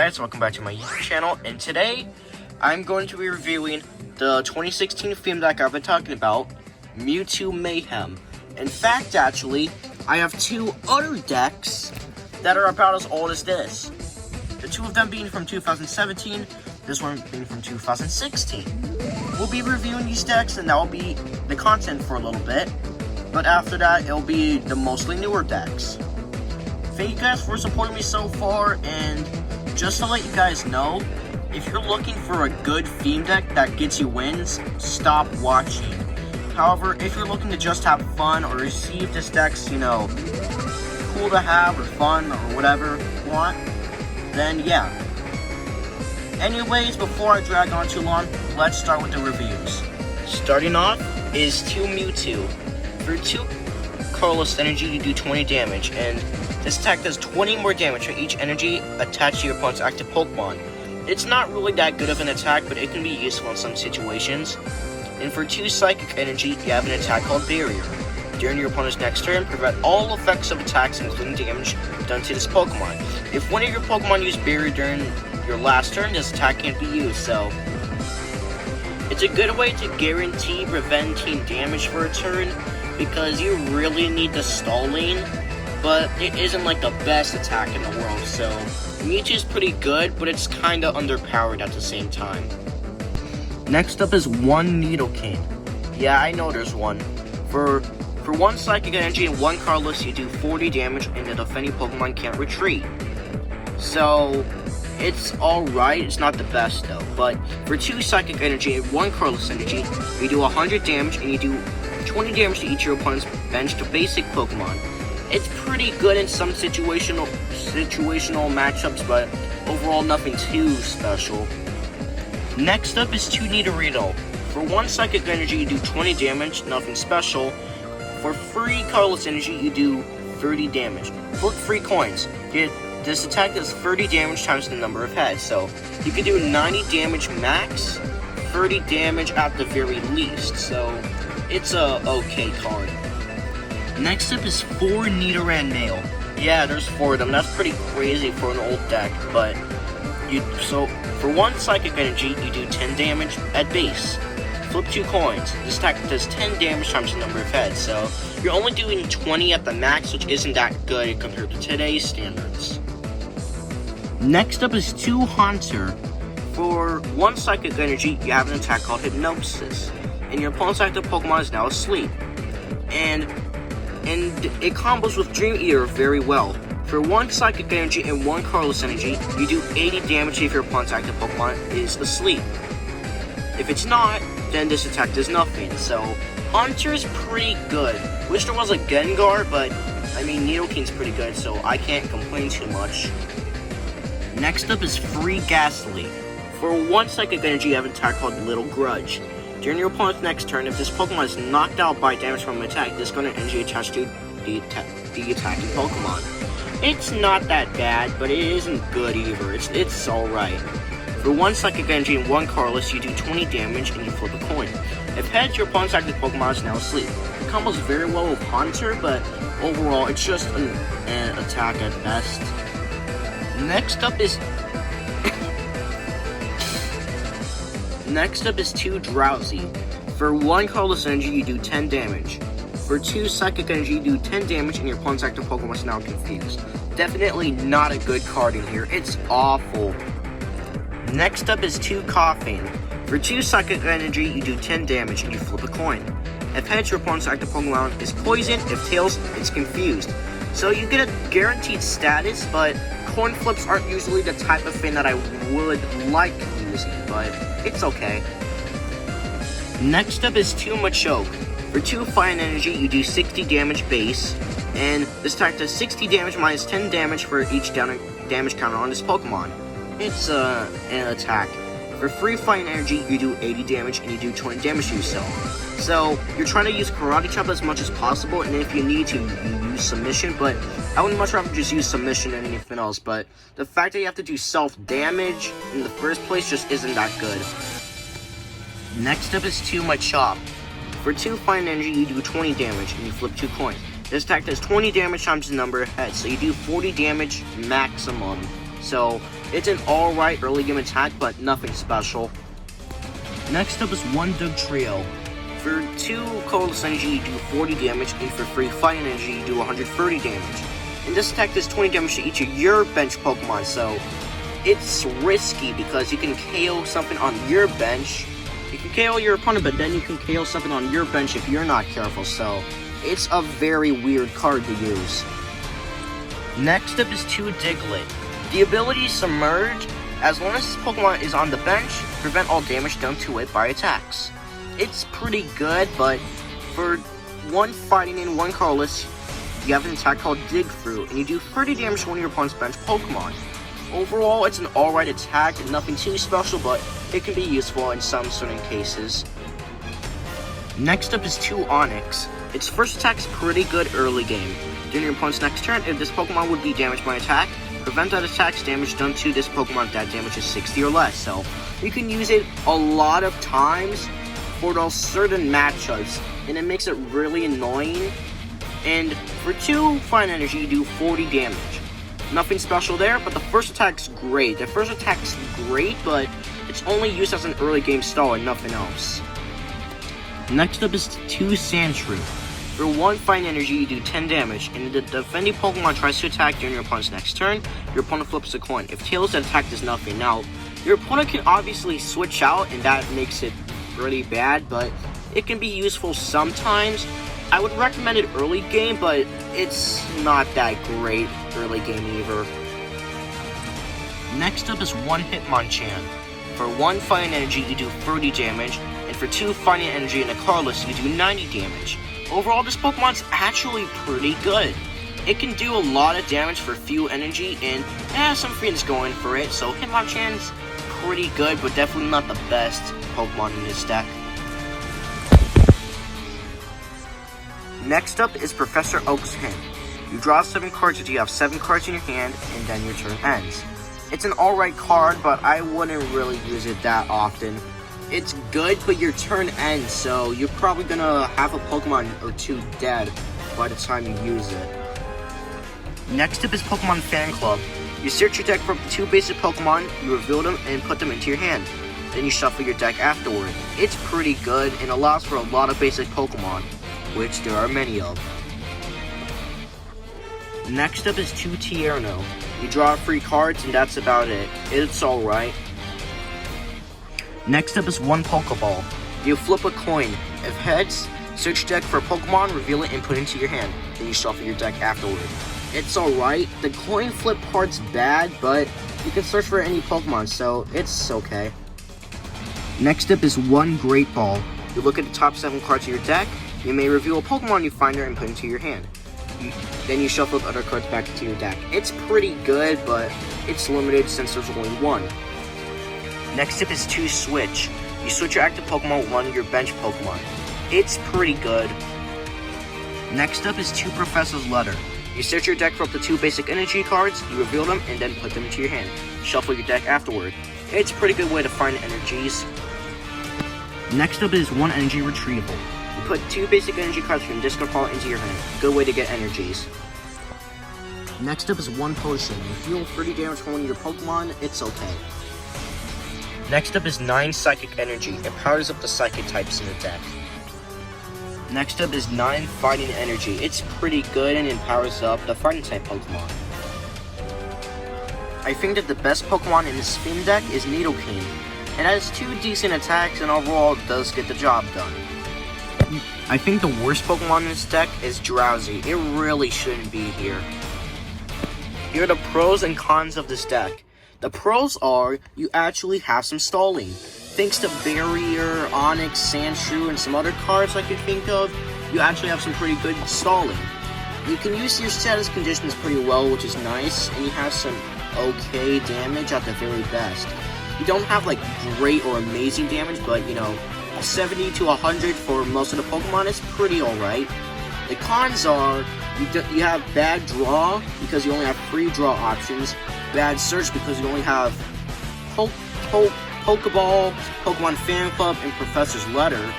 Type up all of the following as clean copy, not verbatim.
guys, welcome back to my YouTube channel, and today I'm going to be reviewing the 2016 theme deck I've been talking about, Mewtwo Mayhem. In fact, actually, I have two other decks that are about as old as this. The two of them being from 2017, this one being from 2016. We'll be reviewing these decks, and that will be the content for a little bit, but after that, it'll be the mostly newer decks. Thank you guys for supporting me so far, and just to let you guys know, if you're looking for a good theme deck that gets you wins, stop watching. However, if you're looking to just have fun or receive this deck's, cool to have or fun or whatever you want, then yeah. Anyways, before I drag on too long, let's start with the reviews. Starting off is 2 Mewtwo. For 2 colorless energy, you do 20 damage, and this attack does 20 more damage for each energy attached to your opponent's active Pokemon. It's not really that good of an attack, but it can be useful in some situations. And for 2 Psychic Energy, you have an attack called Barrier. During your opponent's next turn, prevent all effects of attacks, including damage done to this Pokemon. If one of your Pokemon used Barrier during your last turn, this attack can't be used, so it's a good way to guarantee preventing damage for a turn, because you really need the stalling, but it isn't like the best attack in the world, so Mewtwo's pretty good, but it's kinda underpowered at the same time. Next up is 1 Nidoking. Yeah, I know there's one. For 1 Psychic Energy and 1 colorless, you do 40 damage, and the defending Pokemon can't retreat. So it's alright, it's not the best though, but for 2 Psychic Energy and 1 colorless energy, you do 100 damage, and you do 20 damage to each of your opponent's benched basic Pokemon. It's pretty good in some situational matchups, but overall nothing too special. Next up is 2 Nidorino. For 1 Psychic Energy, you do 20 damage, nothing special. For 3 colorless energy, you do 30 damage. Flip 3 coins. This attack does 30 damage times the number of heads, so you can do 90 damage max, 30 damage at the very least, so it's a okay card. Next up is 4 Nidoran Male. Yeah, there's 4 of them. That's pretty crazy for an old deck, but so for 1 Psychic Energy, you do 10 damage at base. Flip 2 coins. This attack does 10 damage times the number of heads, so you're only doing 20 at the max, which isn't that good compared to today's standards. Next up is 2 Haunter. For 1 Psychic Energy, you have an attack called Hypnosis, and your opponent's active Pokemon is now asleep. And it combos with Dream Eater very well. For 1 Psychic Energy and 1 colorless energy, you do 80 damage if your opponent's active Pokemon is asleep. If it's not, then this attack does nothing, so Haunter's pretty good. Wish there was a Gengar, but I mean, Nidoking's pretty good, so I can't complain too much. Next up is Free Ghastly. For 1 Psychic Energy, you have an attack called Little Grudge. During your opponent's next turn, if this Pokemon is knocked out by damage from an attack, this is going to energy attached to the attacking Pokemon. It's not that bad, but it isn't good either. It's alright. For 1 Psychic Energy and 1 colorless, you do 20 damage and you flip a coin. If heads, your opponent's active Pokemon is now asleep. It combos very well with Haunter, but overall, it's just an attack at best. Next up is 2 Drowsy. For 1 colorless energy, you do 10 damage. For 2 Psychic Energy, you do 10 damage, and your opponent's active Pokemon is now confused. Definitely not a good card in here. It's awful. Next up is 2 Coughing. For 2 Psychic Energy, you do 10 damage, and you flip a coin. If heads, your opponent's active Pokemon is poisoned. If tails, it's confused. So you get a guaranteed status, but coin flips aren't usually the type of thing that I would like using, but it's okay. Next up is 2 Machoke. For 2 Fire Energy, you do 60 damage base, and this attack does 60 damage minus 10 damage for each damage counter on this Pokemon. It's an attack. For 3 Fire Energy, you do 80 damage, and you do 20 damage to yourself. So, you're trying to use Karate Chop as much as possible, and if you need to, you use Submission, but I would much rather just use Submission than anything else, but the fact that you have to do self-damage in the first place just isn't that good. Next up is 2 Machop. For 2 Fire Energy, you do 20 damage, and you flip 2 coins. This attack does 20 damage times the number of heads, so you do 40 damage maximum. so it's an alright early game attack, but nothing special. Next up is one Doug Trio. For 2 colorless energy, you do 40 damage, and for 3 fighting energy, you do 130 damage. And this attack does 20 damage to each of your bench Pokemon, so it's risky because you can KO something on your bench. You can KO your opponent, but then you can KO something on your bench if you're not careful, so it's a very weird card to use. Next up is 2 Diglett. The ability Submerge, as long as this Pokemon is on the bench, prevent all damage done to it by attacks. It's pretty good, but for 1 fighting and 1 colorless, you have an attack called Dig Through, and you do 30 damage to one of your opponent's bench Pokemon. Overall, it's an alright attack, nothing too special, but it can be useful in some certain cases. Next up is 2 Onyx. Its first attack is pretty good early game. During your opponent's next turn, if this Pokemon would be damaged by attack, prevent that attack's damage done to this Pokemon if that damage is 60 or less. So you can use it a lot of times for those certain matchups, and it makes it really annoying. And for 2 fine energy, you do 40 damage. Nothing special there, but the first attack's great. The first attack's great, but it's only used as an early game stall and nothing else. Next up is 2 Sandshrew. For 1 fine energy, you do 10 damage, and if the defending Pokemon tries to attack during your opponent's next turn, your opponent flips a coin. If tails, the attack does nothing. Now, your opponent can obviously switch out, and that makes it really bad, but it can be useful sometimes. I would recommend it early game, but it's not that great early game either. Next up is 1 Hitmonchan. For 1 fighting energy, you do 30 damage, and for 2 fighting energy and a colorless, you do 90 damage. Overall, this Pokemon's actually pretty good. It can do a lot of damage for few energy, and it has some fiends going for it, so Hitmonchan's pretty good, but definitely not the best Pokemon in this deck. Next up is Professor Oak's Hint. You draw 7 cards if you have 7 cards in your hand, and then your turn ends. It's an alright card, but I wouldn't really use it that often. It's good, but your turn ends, so you're probably gonna have a Pokemon or 2 dead by the time you use it. Next up is Pokemon Fan Club. You search your deck for up to 2 basic Pokemon, you reveal them, and put them into your hand. Then you shuffle your deck afterward. It's pretty good, and allows for a lot of basic Pokemon, which there are many of. Next up is 2 Tierno. You draw 3 cards, and that's about it. It's alright. Next up is 1 Pokeball. You flip a coin. If heads, search your deck for a Pokemon, reveal it, and put it into your hand. Then you shuffle your deck afterward. It's alright. The coin flip part's bad, but you can search for any Pokemon, so it's okay. Next up is 1 Great Ball. You look at the top 7 cards of your deck. You may reveal a Pokemon you find there and put it into your hand. Then you shuffle the other cards back into your deck. It's pretty good, but it's limited since there's only 1. Next up is 2 Switch. You switch your active Pokemon with one of your bench Pokemon. It's pretty good. Next up is 2 Professor's Letter. You search your deck for up to 2 basic energy cards, you reveal them, and then put them into your hand. Shuffle your deck afterward. It's a pretty good way to find energies. Next up is 1 Energy Retrieval. You put 2 basic energy cards from discard pile into your hand. Good way to get energies. Next up is 1 Potion. You deal 30 damage from one of your Pokemon, it's okay. Next up is 9 Psychic Energy. It powers up the Psychic types in the deck. Next up is 9 Fighting Energy. It's pretty good and it powers up the Fighting type Pokemon. I think that the best Pokemon in this theme deck is Nidoking. It has 2 decent attacks and overall does get the job done. I think the worst Pokemon in this deck is Drowsy. It really shouldn't be here. Here are the pros and cons of this deck. The pros are, you actually have some stalling. Thanks to Barrier, Onyx, Sandshrew, and some other cards I could think of, you actually have some pretty good stalling. You can use your status conditions pretty well, which is nice, and you have some okay damage at the very best. You don't have like great or amazing damage, but you know, 70 to 100 for most of the Pokemon is pretty alright. The cons are, you have bad draw, because you only have 3 draw options, bad search because you only have Pokeball, Pokemon Fan Club, and Professor's Letter,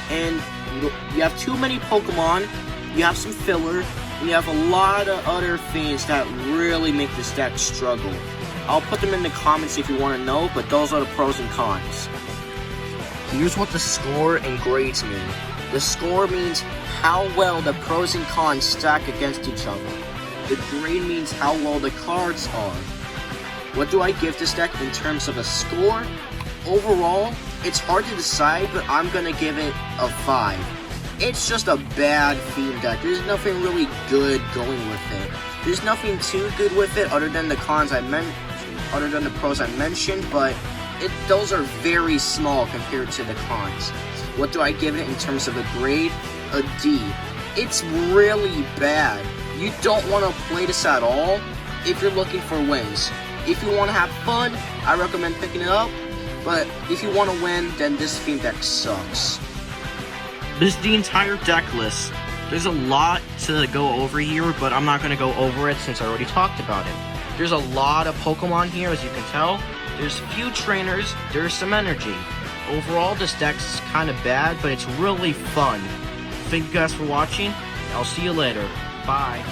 and you have too many Pokemon, you have some filler, and you have a lot of other things that really make this deck struggle. I'll put them in the comments if you want to know, but those are the pros and cons. Here's what the score and grades mean. The score means how well the pros and cons stack against each other. The grade means how well the cards are. What do I give this deck in terms of a score? Overall, it's hard to decide, but I'm gonna give it a 5. It's just a bad theme deck. There's nothing really good going with it. There's nothing too good with it other than the pros I mentioned, but those are very small compared to the cons. What do I give it in terms of a grade? A D. It's really bad. You don't want to play this at all if you're looking for wins. If you want to have fun, I recommend picking it up. But if you want to win, then this theme deck sucks. This is the entire deck list. There's a lot to go over here, but I'm not going to go over it since I already talked about it. There's a lot of Pokemon here, as you can tell. There's few trainers, there's some energy. Overall, this deck's kind of bad, but it's really fun. Thank you guys for watching. I'll see you later. Bye.